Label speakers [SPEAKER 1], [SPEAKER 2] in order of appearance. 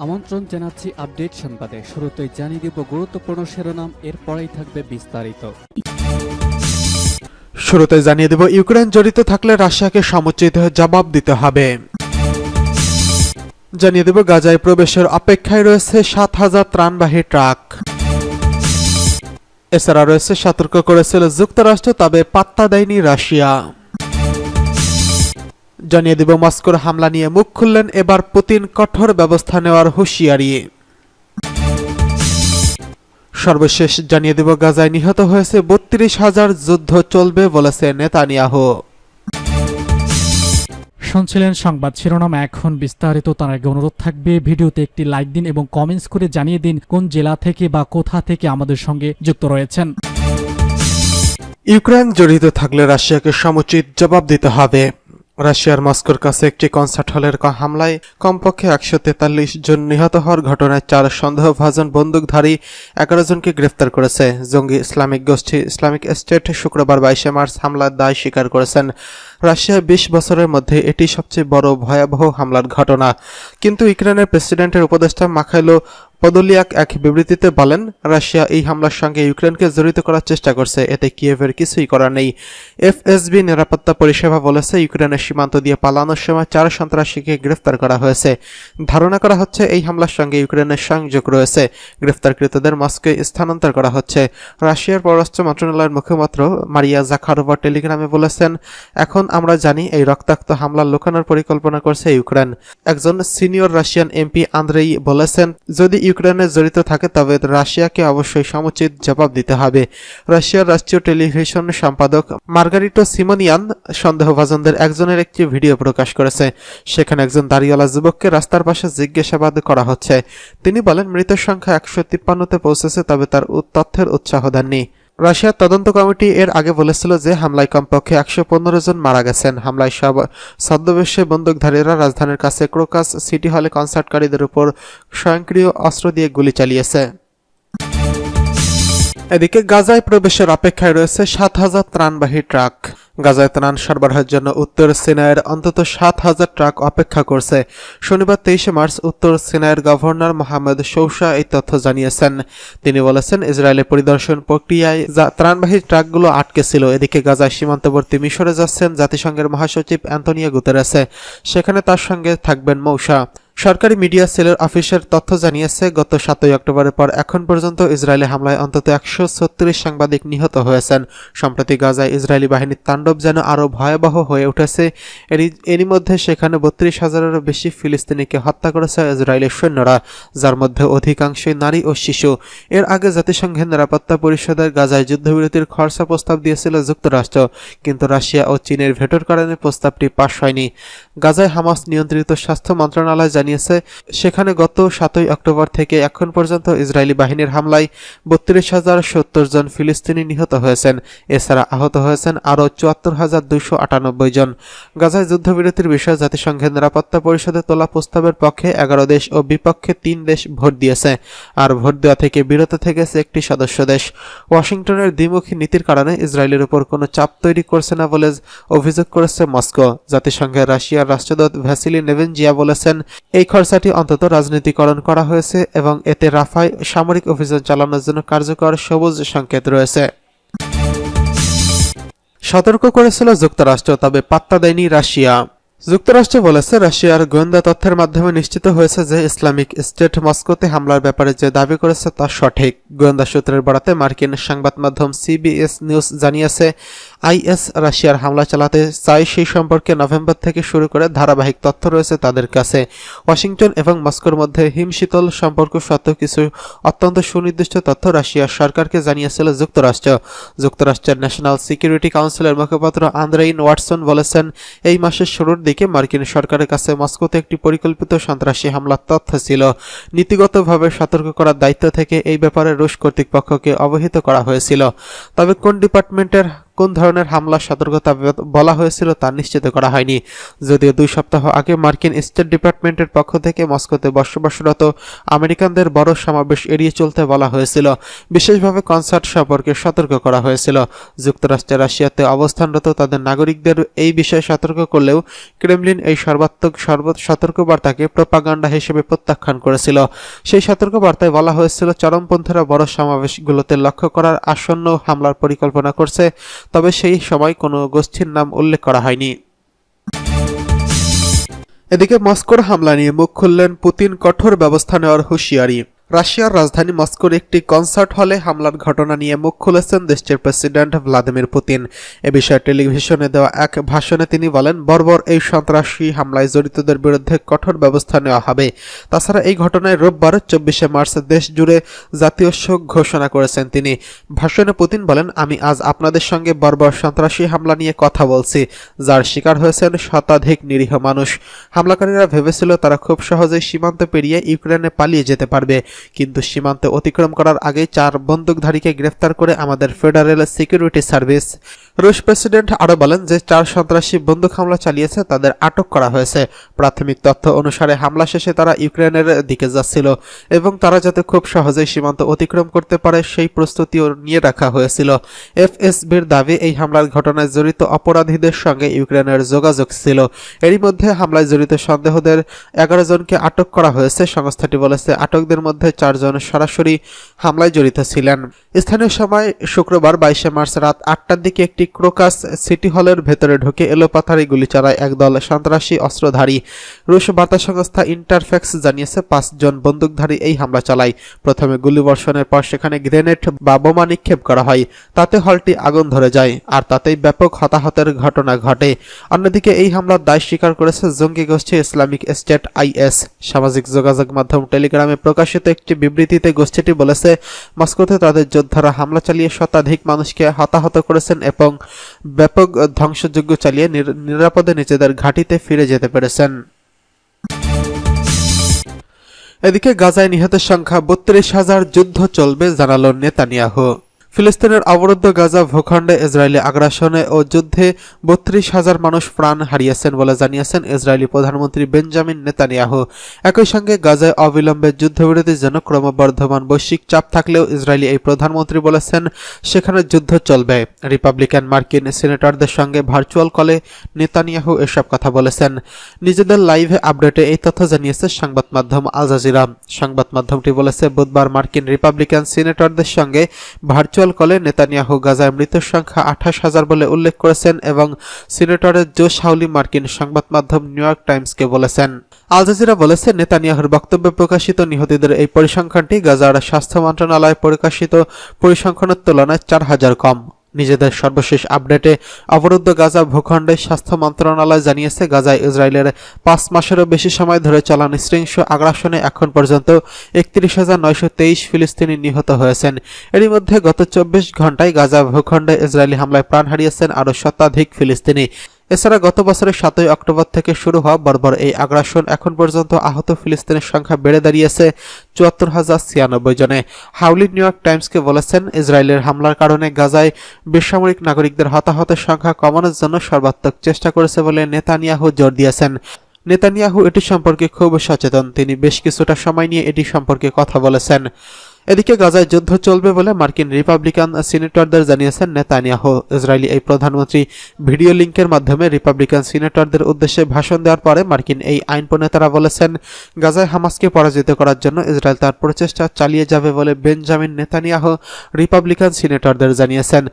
[SPEAKER 1] আমন্ত্রণ জানাচ্ছি আপডেট সংবাদে। শুরুতেই জানিয়ে দিব গুরুত্বপূর্ণ শিরোনাম, এরপরেই থাকবে বিস্তারিত।
[SPEAKER 2] শুরুতে জানিয়ে দেব ইউক্রেন জড়িত থাকলে রাশিয়াকে সমুচিত জবাব দিতে হবে। জানিয়ে দেব গাজায় প্রবেশের অপেক্ষায় রয়েছে ৭,০০০ ত্রাণবাহী ট্রাক। এছাড়া রয়েছে সতর্ক করেছিল যুক্তরাষ্ট্র, তবে পাত্তা দেয়নি রাশিয়া। জানিয়ে দেব মস্কোর হামলা নিয়ে মুখ খুললেন এবার পুতিন, কঠোর ব্যবস্থা নেওয়ার হুঁশিয়ারি। সর্বশেষ জানিয়ে দেব গাজায় নিহত হয়েছে ৩২,০০০, যুদ্ধ চলবে বলেছে নেতানিয়াহু।
[SPEAKER 3] শুনছিলেন সংবাদ শিরোনাম, এখন বিস্তারিত। তার আগে অনুরোধ থাকবে ভিডিওতে একটি লাইক দিন এবং কমেন্টস করে জানিয়ে দিন কোন জেলা থেকে বা কোথা থেকে আমাদের সঙ্গে যুক্ত রয়েছেন।
[SPEAKER 2] ইউক্রেন জড়িত থাকলে রাশিয়াকে সমুচিত জবাব দিতে হবে। রাশিয়ার মস্কোর কাছে একটি কনসার্ট হলের হামলায় কমপক্ষে ১৪৩ জন নিহত হওয়ার ঘটনায় ৪ সন্দেহভাজন বন্দুকধারী ১১ জনকে গ্রেফতার করেছে জঙ্গি ইসলামিক গোষ্ঠী ইসলামিক স্টেট। শুক্রবার ২২ মার্চ হামলার দায় স্বীকার করেছেন। রাশিয়া ২০ বছরের মধ্যে এটি সবচেয়ে বড় ভয়াবহ হামলার ঘটনা। কিন্তু ইউক্রেনের প্রেসিডেন্টের উপদেষ্টা মাখাইলো পদোলিয়াক এক বিবৃতিতে বলেন, রাশিয়া এই হামলার সঙ্গে ইউক্রেনকে জড়িত করার চেষ্টা করছে, এতে কিয়েভের কিছুই করার নেই। এফএসবি নিরাপত্তা পরিষেবা বলেছে, ইউক্রেনের সীমান্ত দিয়ে পালানোর সময় ৪ সন্ত্রাসীকে গ্রেফতার করা হয়েছে। ধারণা করা হচ্ছে এই হামলার সঙ্গে ইউক্রেনের সংযোগ রয়েছে। গ্রেফতারকৃতদের মস্কোয় স্থানান্তর করা হচ্ছে। রাশিয়ার পররাষ্ট্র মন্ত্রণালয়ের মুখপাত্র মারিয়া জাখারোভা টেলিগ্রামে বলেছেন, এখন আমরা জানি এই রক্তাক্ত হামলা লুকানোর পরিকল্পনা করছে ইউক্রেন। একজন সিনিয়র রাশিয়ান এমপি আন্দ্রেই বলেছেন, যদি ইউক্রেনে জড়িত থাকে তবে রাশিয়াকে অবশ্যই সমুচিত জবাব দিতে হবে। রাশিয়ার রাষ্ট্রীয় টেলিভিশন সম্পাদক মার্গারিটো সিমোনিয়ান সন্দেহভাজনদের একজনের একটি ভিডিও প্রকাশ করেছে। সেখানে একজন দাড়িওয়ালা যুবককে রাস্তার পাশে জিজ্ঞাসাবাদ করা হচ্ছে। তিনি বলেন, মৃতের সংখ্যা ১৫৩তে পৌঁছেছে, তবে তার তথ্যের উৎসাহ দেননি। রাশিয়ার তদন্ত কমিটি এর আগে বলেছিল যে হামলায় কমপক্ষে ১১৫ জন মারা গেছেন। হামলায় ছদ্মবেশে বন্দুকধারীরা রাজধানীর কাছে ক্রোকাস সিটি হলে কনসার্টকারীদের উপর স্বয়ংক্রিয় অস্ত্র দিয়ে গুলি চালিয়েছে। এদিকে গাজায় প্রবেশের অপেক্ষায় রয়েছে ৭,০০০ ত্রাণবাহী ট্রাক। গাজায় ত্রাণ সরবরাহের জন্য উত্তর সিনাইয়ের অন্তত ৭,০০০ ট্রাক অপেক্ষা করছে। শনিবার ২৩ মার্চ উত্তর সিনাইয়ের গভর্নর মোহাম্মদ শৌসা এই তথ্য জানিয়েছেন। তিনি বলেছেন, ইসরায়েলের পরিদর্শন প্রক্রিয়ায় ত্রাণবাহী ট্রাকগুলো আটকে ছিল। এদিকে গাজায় সীমান্তবর্তী মিশরে যাচ্ছেন জাতিসংঘের মহাসচিব অ্যান্তোনিও গুতেরেসে। সেখানে তার সঙ্গে থাকবেন মৌসা। সরকারি মিডিয়া সেলের অফিসের তথ্য জানিয়েছে, গত ৭ অক্টোবরের পর এখন পর্যন্ত ইসরায়েলি হামলায় অন্তত ১৩৬ সাংবাদিক নিহত হয়েছেন। সম্প্রতি গাজায় ইসরায়েলি বাহিনীর তাণ্ডব যেন আরও ভয়াবহ হয়ে উঠেছে। এরই মধ্যে সেখানে ৩২,০০০-এরও বেশি ফিলিস্তিনিকে হত্যা করেছে ইসরায়েলি সৈন্যরা, যার মধ্যে অধিকাংশই নারী ও শিশু। এর আগে জাতিসংঘের নিরাপত্তা পরিষদের গাজায় যুদ্ধবিরতির খরচা প্রস্তাব দিয়েছিল যুক্তরাষ্ট্র, কিন্তু রাশিয়া ও চীনের ভেটোর কারণে প্রস্তাবটি পাস হয়নি। গাজায় হামাস নিয়ন্ত্রিত স্বাস্থ্য মন্ত্রণালয় জানিয়েছে, সেখানে গত ৭ অক্টোবর থেকে এখন পর্যন্ত ইসরায়েলি বাহিনীর হামলায় ৩২,০৭০ জন ফিলিস্তিনি নিহত হয়েছেন। এছাড়া আহত হয়েছেন আরও ৭৪,২৯৮ জন। গাজায় যুদ্ধবিরতির বিষয়ে জাতিসংঘের নিরাপত্তা পরিষদে তোলা প্রস্তাবের পক্ষে ১১ দেশ ও বিপক্ষে ৩ দেশ ভোট দিয়েছে, আর ভোট দেওয়া থেকে বিরত থেকেছে একটি সদস্য দেশ। ওয়াশিংটনের দ্বিমুখী নীতির কারণে ইসরায়েলের উপর কোনো চাপ তৈরি করছে না বলে অভিযোগ করেছে মস্কো। জাতিসংঘের রাশিয়ার রাষ্ট্রদূত ভ্যাসিলি নেভেনজিয়া বলেছেন, এই খরচাটি অন্তত রাজনীতিকরণ করা হয়েছে এবং এতে রাফায় সামরিক অভিযান চালানোর জন্য কার্যকর সবুজ সংকেত রয়েছে। সতর্ক করেছিল যুক্তরাষ্ট্র, তবে পাত্তা দেয়নি রাশিয়া। যুক্তরাষ্ট্র বলেছে, রাশিয়ার গোয়েন্দা তথ্যের মাধ্যমে নিশ্চিত হয়েছে যে ইসলামিক স্টেট মস্কোতে হামলার ব্যাপারে যে দাবি করেছে তা সঠিক। গোয়েন্দা সূত্রের বরাতে মার্কিন সংবাদ মাধ্যম সিবিএস নিউজ জানিয়েছে, আইএস রাশিয়ার হামলা চালাতে চায় সেই সম্পর্কে নভেম্বর থেকে শুরু করে ধারাবাহিক তথ্য রয়েছে তাদের কাছে। ওয়াশিংটন এবং মস্কোর মধ্যে হিমশীতল সম্পর্ক সত্ত্বেও কিছু অত্যন্ত সুনির্দিষ্ট তথ্য রাশিয়ার সরকারকে জানিয়েছিল যুক্তরাষ্ট্র। যুক্তরাষ্ট্রের ন্যাশনাল সিকিউরিটি কাউন্সিলের মুখপাত্র আন্দ্রেইন ওয়াটসন বলেছেন, এই মাসের শুরুর দিকে মার্কিন সরকারের কাছে মস্কোতে একটি পরিকল্পিত সন্ত্রাসী হামলার তথ্য ছিল। নীতিগতভাবে সতর্ক করার দায়িত্ব থেকে এই ব্যাপারে রুশ কর্তৃপক্ষকে অবহিত করা হয়েছিল। তবে কোন ডিপার্টমেন্টের কোন ধরনের হামলার সতর্কতা বলা হয়েছিল তা নিশ্চিত করা হয়নি। যদিও 2 সপ্তাহ আগে মার্কিন স্টেট ডিপার্টমেন্টের পক্ষ থেকে মস্কোতে বসবাসরত আমেরিকানদের বড় সমাবেশ এড়িয়ে চলতে বলা হয়েছিল। বিশেষভাবে কনসার্ট সম্পর্কে সতর্ক করা হয়েছিল। যুক্তরাষ্ট্রের রাশিয়াতে অবস্থানরত তাদের নাগরিকদের এই বিষয়ে সতর্ক করলেও ক্রেমলিন এই সর্বাত্মক সতর্কবার্তাকে প্রোপাগান্ডা হিসেবে প্রত্যাখ্যান করেছিল। সেই সতর্কবার্তায় বলা হয়েছিল চরমপন্থীরা বড় সমাবেশগুলোতে লক্ষ্য করার আসন্ন হামলার পরিকল্পনা করছে, তবে সেই সময় কোনো গোষ্ঠীর নাম উল্লেখ করা হয়নি। এদিকে মস্কোর হামলা নিয়ে মুখ খুললেন পুতিন, কঠোর ব্যবস্থা নেওয়ার হুঁশিয়ারি। রাশিয়ার রাজধানী মস্কোর একটি কনসার্ট হলে হামলার ঘটনা নিয়ে মুখ খুলেছেন দেশটির প্রেসিডেন্ট ভ্লাদিমির পুতিন। এ বিষয়ে টেলিভিশনে দেওয়া এক ভাষণে তিনি বলেন, বর্বর এই সন্ত্রাসী হামলায় জড়িতদের বিরুদ্ধে কঠোর ব্যবস্থা নেওয়া হবে। তাছাড়া এই ঘটনায় রোববার 24শে মার্চ দেশ জুড়ে জাতীয় শোক ঘোষণা করেছেন তিনি। ভাষণে পুতিন বলেন, আমি আজ আপনাদের সঙ্গে বর্বর সন্ত্রাসী হামলা নিয়ে কথা বলছি, যার শিকার হয়েছেন শতাধিক নিরীহ মানুষ। হামলাকারীরা ভেবেছিল তারা খুব সহজেই সীমান্ত পেরিয়ে ইউক্রেনে পালিয়ে যেতে পারবে, কিন্তু সীমান্ত অতিক্রম করার আগে 4 বন্দুকধারীকে গ্রেফতার করে আমাদের ফেডারেল সিকিউরিটি সার্ভিস। রুশ প্রেসিডেন্ট আরও বলেন যে 4 সন্ত্রাসী বন্দুক হামলা চালিয়েছে, তাদের আটক করা হয়েছে। প্রাথমিক তথ্য অনুসারে হামলা শেষে তারা ইউক্রেনের দিকে যাচ্ছিল এবং তারা যাতে খুব সহজেই সীমান্ত অতিক্রম করতে পারে সেই প্রস্তুতিও নিয়ে রাখা হয়েছিল। এফএসবির দাবি, এই হামলার ঘটনায় জড়িত অপরাধীদের সঙ্গে ইউক্রেনের যোগাযোগ ছিল। এরই মধ্যে হামলায় জড়িত সন্দেহদের 11 জনকে আটক করা হয়েছে। সংস্থাটি বলেছে আটকদের মধ্যে 4 জন সরাসরি হামলায় জড়িত ছিলেন। স্থানীয় সময় শুক্রবার 22শে মার্চ রাত 8টার দিকে একটি ক্রোকাস সিটি হলের ভেতরে ঢুকে এলোপাথারি গুলি চালায় একদল সন্ত্রাসী অস্ত্রধারী। রুশ বার্তা সংস্থা ইন্টারফ্যাক্স জানিয়েছে 5 জন বন্দুকধারী এই হামলা চালায়। প্রথমে গুলিবর্ষণের পর সেখানে গ্রেনেড বা বোমা নিক্ষেপ করা হয়, তাতে হলটি আগুন ধরে যায় আর তাতেই ব্যাপক হতাহতের ঘটনা ঘটে। অন্যদিকে এই হামলার দায় স্বীকার করেছে জঙ্গি গোষ্ঠী ইসলামিক স্টেট IS। সামাজিক যোগাযোগ মাধ্যম টেলিগ্রামে প্রকাশিত একটি বিবৃতিতে গোষ্ঠীটি বলেছে, মস্কোতে তাদের যোদ্ধারা হামলা চালিয়ে শতাধিক মানুষকে হতাহত করেছেন এবং ব্যাপক ধ্বংসযজ্ঞ চালিয়ে নিরাপদে নিজেদের ঘাঁটিতে ফিরে যেতে পেরেছেন। এদিকে গাজায় নিহতের সংখ্যা 32,000, যুদ্ধ চলবে জানালো নেতানিয়াহু। ফিলিস্তিনের অবরুদ্ধ গাজা ভূখণ্ডে ইসরায়েলি আগ্রাসনে ও যুদ্ধে 32,000 মানুষ প্রাণ হারিয়েছেন বলে জানিয়েছেন ইসরায়েলি প্রধানমন্ত্রী বেঞ্জামিন নেতানিয়াহু। একই সঙ্গে গাজায় অবিলম্বে যুদ্ধবিরতির জন্য ক্রমবর্ধমান বৈশ্বিক চাপ থাকলেও ইসরায়েলি এই প্রধানমন্ত্রী বলেছেন সেখানে যুদ্ধ চলবে। রিপাবলিকান মার্কিন সিনেটরদের সঙ্গে ভার্চুয়াল কলে নেতানিয়াহু এসব কথা বলেছেন। নিজেদের লাইভ আপডেটে এই তথ্য জানিয়েছে সংবাদ মাধ্যম আল জাজিরা। সংবাদ মাধ্যমটি বলেছে, বুধবার মার্কিন রিপাবলিকান সিনেটরদের সঙ্গে ভার্চুয়াল কলে নেতানিয়াহু গাজায় মৃতের সংখ্যা 28,000 বলে উল্লেখ করেছেন এবং সিনেটরের জো শাউলি মার্কিন সংবাদ মাধ্যম নিউ ইয়র্ক টাইমসকে বলেছেন। আল জাজিরা বলেছে, নেতানিয়াহুর বক্তব্যে প্রকাশিত নিহতদের এই পরিসংখ্যানটি গাজার স্বাস্থ্য মন্ত্রণালয় প্রকাশিত পরিসংখ্যানের তুলনায় 4,000 কম। নিজেদের সর্বশেষ আপডেটে অবরুদ্ধ গাজা ভূখণ্ডে স্বাস্থ্য মন্ত্রণালয় জানিয়েছে, গাজায় ইসরায়েলের 5 মাসেরও বেশি সময় ধরে চলা নৃশংস আগ্রাসনে এখন পর্যন্ত 31,923 ফিলিস্তিনি নিহত হয়েছেন। এরই মধ্যে গত 24 ঘন্টায় গাজা ভূখণ্ডে ইসরায়েলি হামলায় প্রাণ হারিয়েছেন আরও শতাধিক ফিলিস্তিনি। এছাড়া গত বছরের 7 অক্টোবর থেকে শুরু হওয়া বর্বর এই আগ্রাসন এখন পর্যন্ত আহত ফিলিস্তিনের সংখ্যা বেড়ে দাঁড়িয়েছে 74,096 জনে। হাউলি নিউ ইয়র্ক টাইমসকে বলেছেন, ইসরায়েলের হামলার কারণে গাজায় বেসামরিক নাগরিকদের হতাহতের সংখ্যা কমানোর জন্য সর্বাত্মক চেষ্টা করেছে বলে নেতানিয়াহু জোর দিয়েছেন। নেতানিয়াহু এটি সম্পর্কে খুব সচেতন, তিনি বেশ কিছুটা সময় নিয়ে এটি সম্পর্কে কথা বলেছেন। এদিকে গাজায় যুদ্ধ চলবে বলে মার্কিন রিপাবলিকান সিনেটরদের জানিয়েছেন নেতানিয়াহু। ইসরায়েলি এই প্রধানমন্ত্রী ভিডিও লিঙ্কের মাধ্যমে রিপাবলিকান সিনেটরদের উদ্দেশ্যে ভাষণ দেওয়ার পরে মার্কিন এই আইন প্রণেতারা বলেছেন, গাজায় হামাসকে পরাজিত করার জন্য ইসরায়েল তার প্রচেষ্টা চালিয়ে যাবে বলে বেঞ্জামিন নেতানিয়াহু রিপাবলিকান সিনেটরদের জানিয়েছেন।